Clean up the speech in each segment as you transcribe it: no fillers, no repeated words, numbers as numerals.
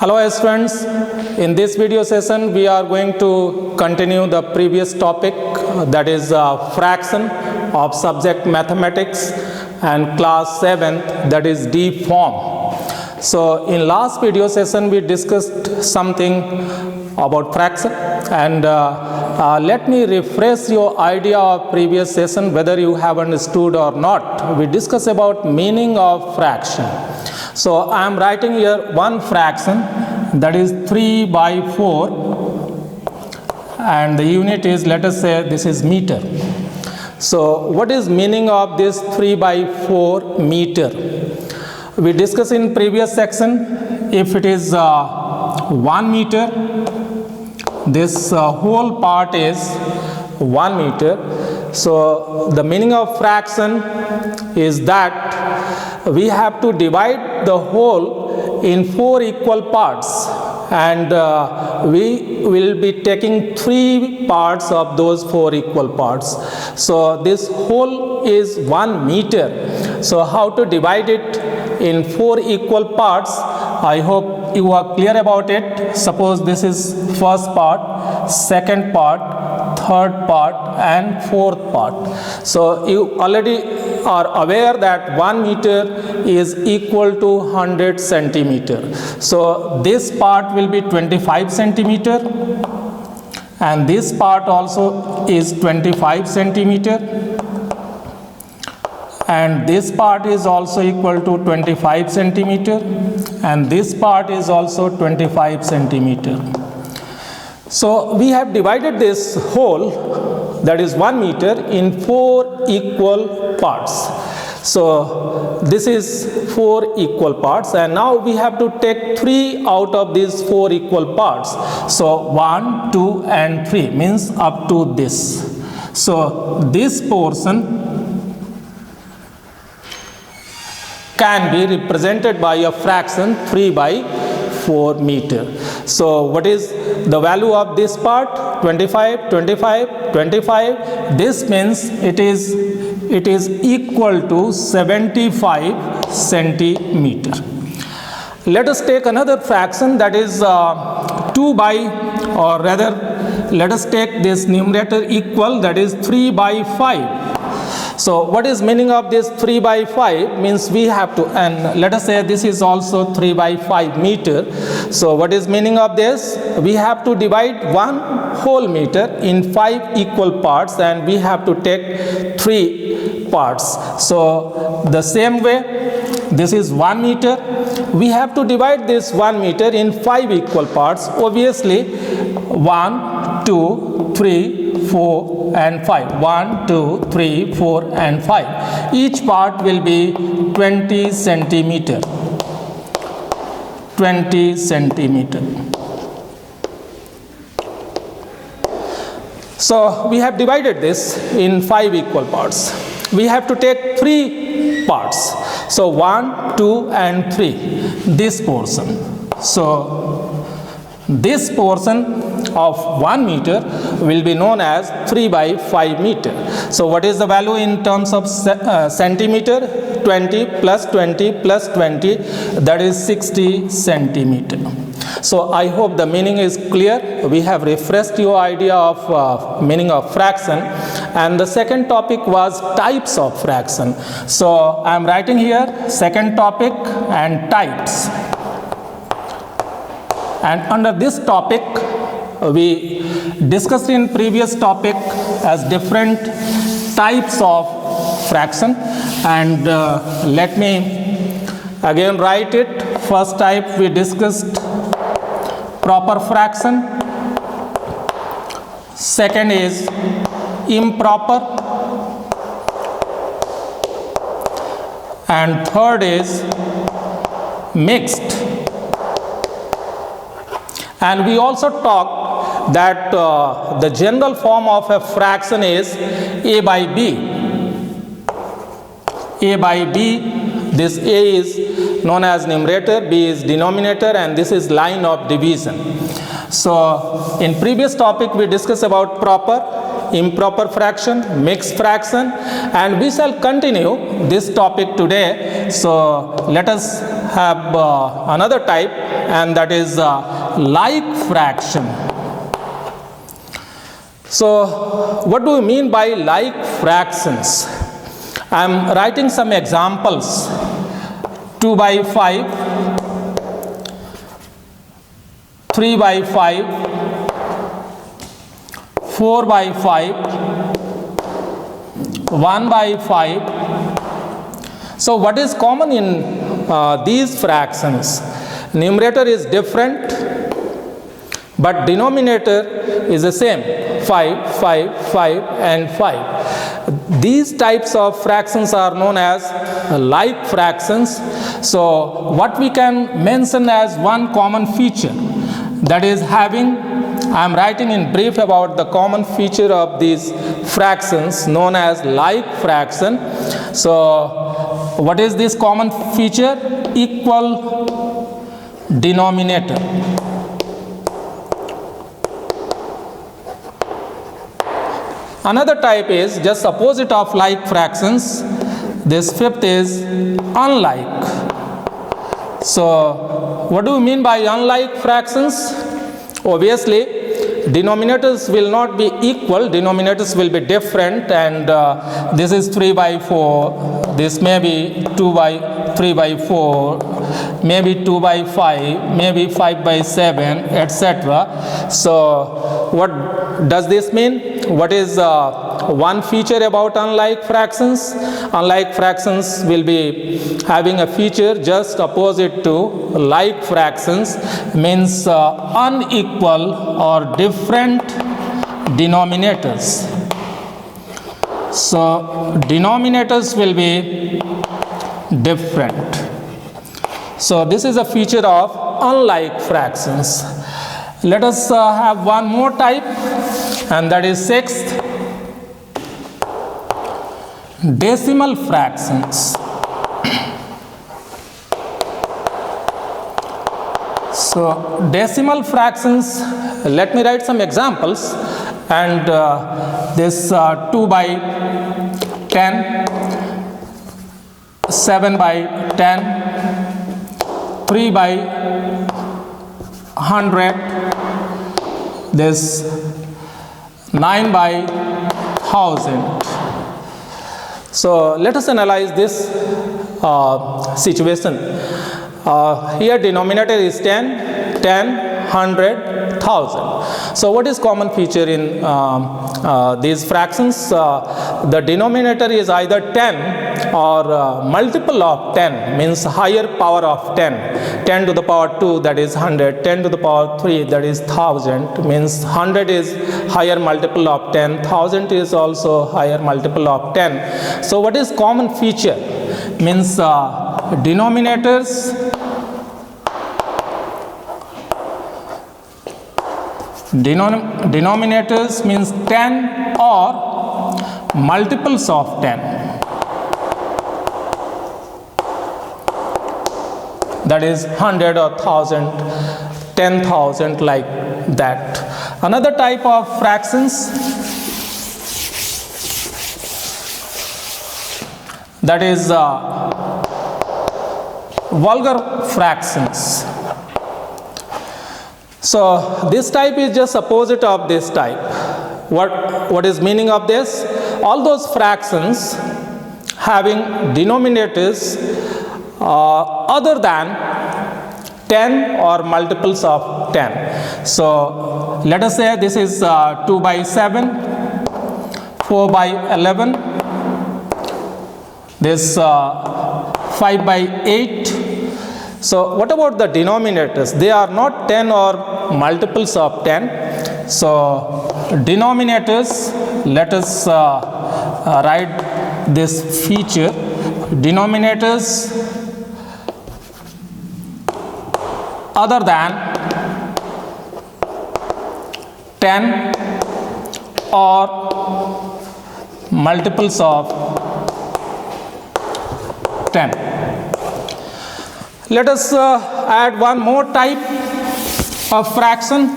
Hello students, in this video session we are going to continue the previous topic, that is fraction of subject mathematics and class 7th, that is D form. So in last video session we discussed something about fraction, and let me refresh your idea of previous session whether you have understood or not. We discussed about meaning of fraction. So I am writing here one fraction, that is 3 by 4, and the unit is, let us say this is meter. So what is meaning of this 3 by 4 meter? We discussed in previous section, if it is 1 meter, this whole part is 1 meter. So the meaning of fraction is that we have to divide the whole in 4 equal parts, and we will be taking 3 parts of those 4 equal parts. So this whole is 1 meter. So how to divide it in 4 equal parts? I hope you are clear about it. Suppose this is first part, second part, third part and fourth part. So you already are aware that 1 meter is equal to 100 centimeter. So this part will be 25 centimeter, and this part also is 25 centimeter, and this part is also equal to 25 centimeter, and this part is also 25 centimeter. So we have divided this whole, that is 1 meter, in 4 equal parts. So this is 4 equal parts, and now we have to take 3 out of these 4 equal parts. So 1, 2 and 3 means up to this. So this portion can be represented by a fraction 3 by 4 meter. So what is the value of this part? 25, 25, 25. This means it is equal to 75 centimeter. Let us take another fraction, that is 2 by, or rather let us take this numerator equal, that is 3 by 5. So what is meaning of this 3 by 5? Means we have to, and let us say this is also 3 by 5 meter. So what is meaning of this? We have to divide one whole meter in 5 equal parts, and we have to take 3 parts. So the same way, this is 1 meter. We have to divide this 1 meter in 5 equal parts. Obviously 1, 2, 3, 4 and 5. 1, 2, 3, 4 and 5. Each part will be 20 centimeter. 20 centimeter. So we have divided this in 5 equal parts. We have to take 3 parts. So 1, 2 and 3. This portion. So this portion of 1 meter will be known as 3 by 5 meter. So what is the value in terms of centimeter? 20 plus 20 plus 20, that is 60 centimeter. So I hope the meaning is clear. We have refreshed your idea of meaning of fraction, and the second topic was types of fraction. So I am writing here second topic and types. And under this topic, we discussed in previous topic as different types of fraction, and let me again write it. First type we discussed proper fraction, second is improper, and third is mixed. And we also talked that the general form of a fraction is A by B. A by B, this A is known as numerator, B is denominator, and this is line of division. So in previous topic we discussed about proper. improper fraction, mixed fraction, and we shall continue this topic today. So let us have another type, and that is like fraction. So what do we mean by like fractions? I am writing some examples. 2 by 5, 3 by 5, 4 by 5, 1 by 5. So what is common in these fractions? Numerator is different, but denominator is the same, 5, 5, 5 and 5. These types of fractions are known as like fractions. So what we can mention as one common feature, that is having, I am writing in brief about the common feature of these fractions known as like fraction. So what is this common feature? Equal denominator. Another type is just opposite of like fractions. This fifth is unlike. So what do we mean by unlike fractions? Obviously, denominators will not be equal, denominators will be different, and this is 3 by 4, this may be 3 by 4, maybe 2 by 5, maybe 5 by 7, etc. So what does this mean? What is one feature about unlike fractions? Unlike fractions will be having a feature just opposite to like fractions, means unequal or different denominators. So denominators will be different. So this is a feature of unlike fractions. Let us have one more type, and that is sixth, decimal fractions. So decimal fractions, let me write some examples, and this 2 by 10, 7 by 10, 3 by 100, this 9 by 1000. So let us analyze this situation. Here denominator is 10, 100, 1000. So what is common feature in these fractions? The denominator is either 10 or multiple of 10, means higher power of 10. 10 to the power 2, that is 100. 10 to the power 3, that is 1000. Means 100 is higher multiple of 10. 1000 is also higher multiple of 10. So what is common feature? Means denominators means 10 or multiples of 10. That is 100 or 1000, 10,000, like that. Another type of fractions, that is vulgar fractions. So this type is just opposite of this type. What is meaning of this? All those fractions having denominators other than 10 or multiples of 10. So let us say this is 2 by 7, 4 by 11, this 5 by 8. So what about the denominators? They are not 10 or multiples of 10. So denominators, let us write this feature. Denominators other than 10 or multiples of 10. Let us add one more type of fraction.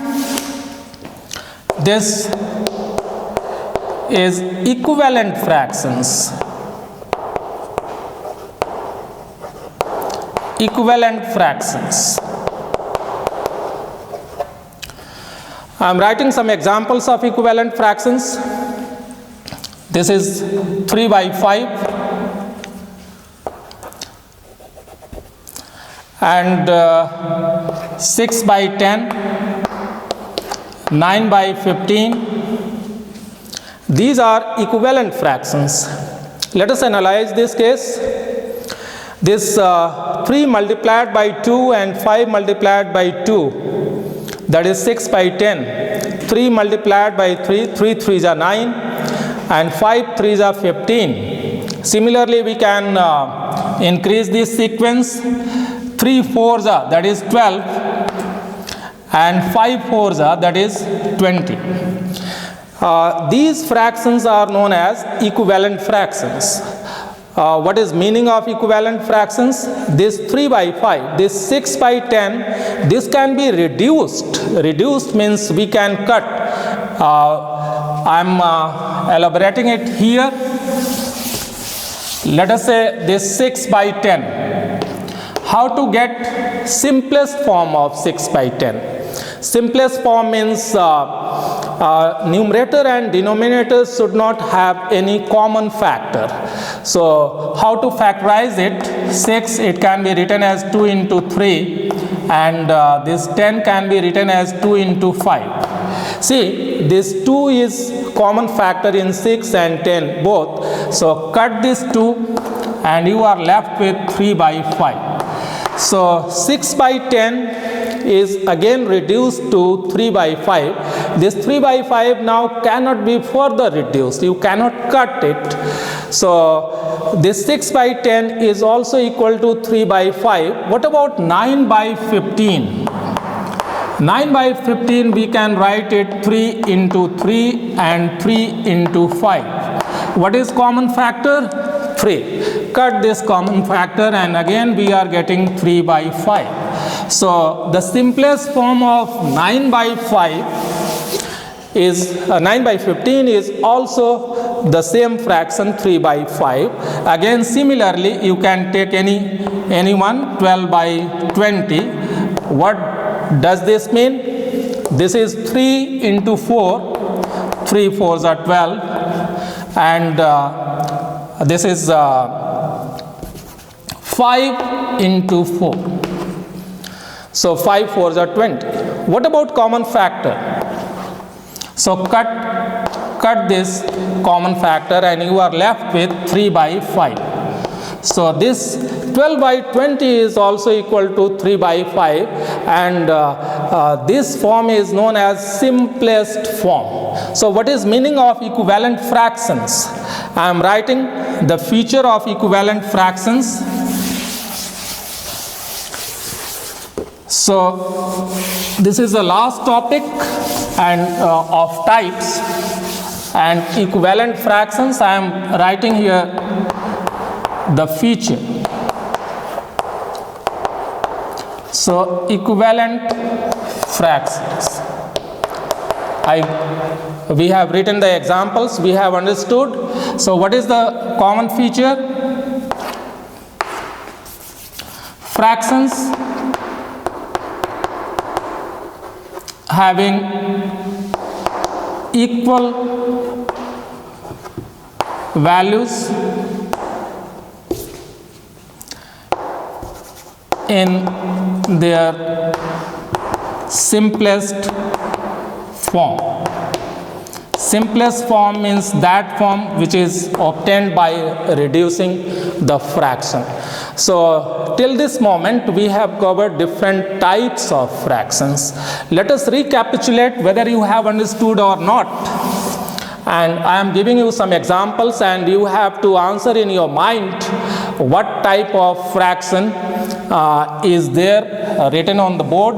This is equivalent fractions. Equivalent fractions. I am writing some examples of equivalent fractions. This is 3 by 5 and 6 by 10, 9 by 15. These are equivalent fractions. Let us analyze this case. This 3 multiplied by 2 and 5 multiplied by 2, that is 6 by 10. 3 multiplied by 3, 3 3s are 9 and 5 3s are 15. Similarly, we can increase this sequence. 3 4s are, that is 12, and 5 4s are, that is 20. These fractions are known as equivalent fractions. What is meaning of equivalent fractions? This 3 by 5, this 6 by 10, this can be reduced. Reduced means we can cut. I am elaborating it here. Let us say this 6 by 10. How to get simplest form of 6 by 10? Simplest form means numerator and denominator should not have any common factor. So how to factorize it? 6, it can be written as 2 into 3, and this 10 can be written as 2 into 5. See, this 2 is common factor in 6 and 10 both. So cut this 2 and you are left with 3 by 5. So 6 by 10 is again reduced to 3 by 5. This 3 by 5 now cannot be further reduced. You cannot cut it. So this 6 by 10 is also equal to 3 by 5. What about 9 by 15? 9 by 15 we can write it 3 into 3 and 3 into 5. What is common factor? 3. Cut this common factor and again we are getting 3 by 5. So the simplest form of 9 by 5 is 9 by 15 is also the same fraction 3 by 5. Again similarly you can take any one, 12 by 20. What does this mean? This is 3 into 4. 3 4s are 12 and this is 5 into 4. So 5 4s are 20. What about common factor? So cut this common factor and you are left with 3 by 5. So this 12 by 20 is also equal to 3 by 5 and this form is known as simplest form. So what is meaning of equivalent fractions? I am writing the feature of equivalent fractions. So this is the last topic and of types and equivalent fractions. I am writing here the feature. So equivalent fractions. We have written the examples, we have understood. So what is the common feature? Fractions having equal values in their simplest form. Simplest form means that form which is obtained by reducing the fraction. So till this moment we have covered different types of fractions. Let us recapitulate whether you have understood or not. And I am giving you some examples and you have to answer in your mind what type of fraction is there written on the board.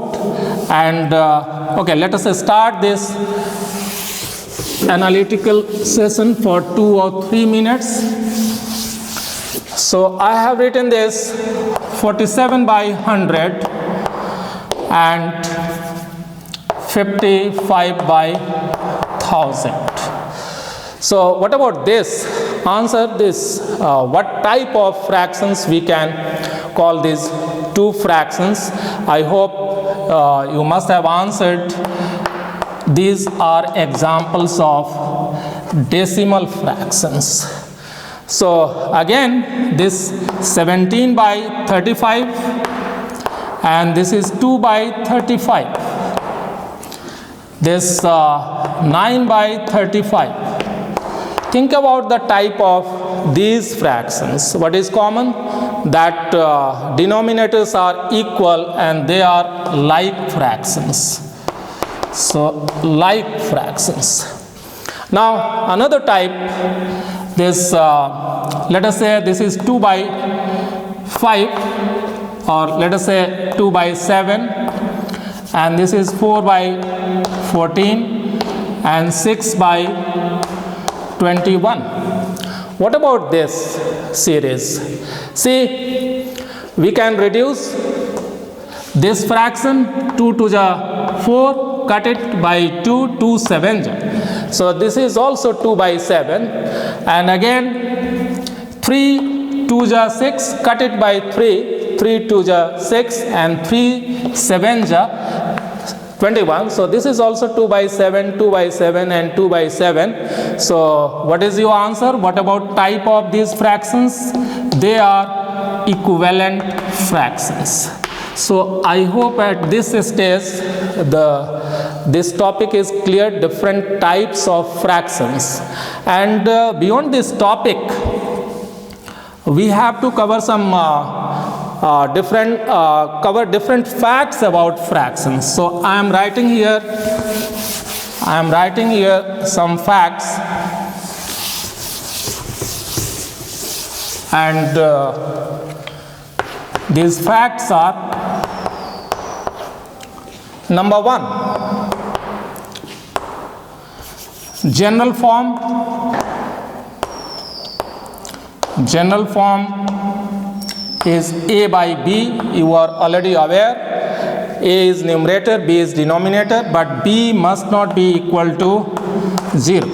And okay, let us start this analytical session for 2 or 3 minutes. So I have written this 47 by 100 and 55 by 1000. So what about this? Answer this. What type of fractions we can call these two fractions? I hope you must have answered. These are examples of decimal fractions. So again, this 17 by 35 and this is 2 by 35. This 9 by 35. Think about the type of these fractions. What is common? That denominators are equal and they are like fractions. So like fractions. Now another type, this let us say this is 2 by 5, or let us say 2 by 7, and this is 4 by 14 and 6 by 21. What about this series? See, we can reduce this fraction 2 to the 4, cut it by 2, 2 7. So this is also 2 by 7, and again 3 2 ja 6, cut it by 3, 3 2 ja 6 and 3 7 ja 21. So this is also 2 by 7, 2 by 7 and 2 by 7. So what is your answer? What about type of these fractions? They are equivalent fractions. So I hope at this stage this topic is clear, different types of fractions. And beyond this topic, we have to cover some different facts about fractions. So I am writing here some facts, and these facts are: number 1, general form is A by B. You are already aware. A is numerator, B is denominator, but B must not be equal to 0.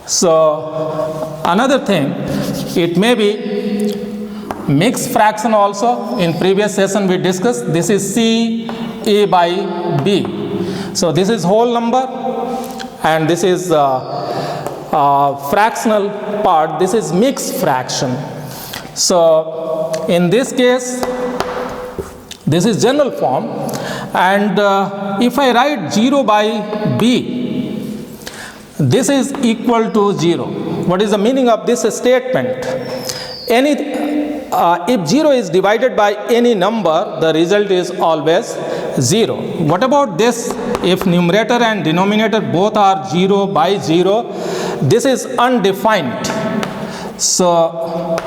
So another thing, it may be mixed fraction also. In previous session we discussed this is C A by B. So this is whole number and this is fractional part. This is mixed fraction. So in this case, this is general form, and if I write 0 by B, this is equal to 0. What is the meaning of this statement? If 0 is divided by any number, the result is always 0. What about this? If numerator and denominator both are 0 by 0, this is undefined. So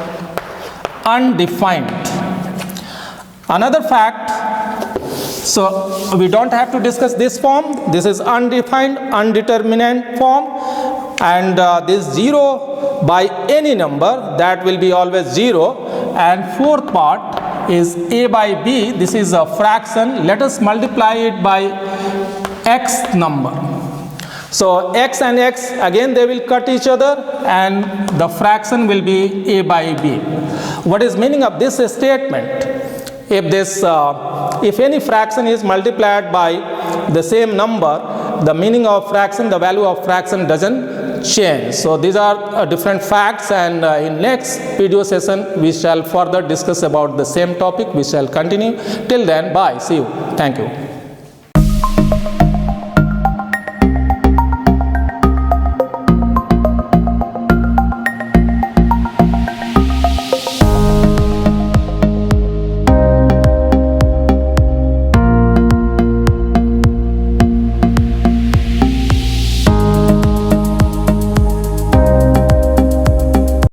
undefined. Another fact, so we don't have to discuss this form. This is undefined, undetermined form, and this 0 by any number, that will be always 0. And fourth part is A by B. This is a fraction. Let us multiply it by x number. So x and x, again they will cut each other and the fraction will be A by B. What is meaning of this statement? If any fraction is multiplied by the same number, the meaning of fraction, the value of fraction doesn't change. So these are different facts, and in next video session we shall further discuss about the same topic. We shall continue. Till then, bye. See you. Thank you.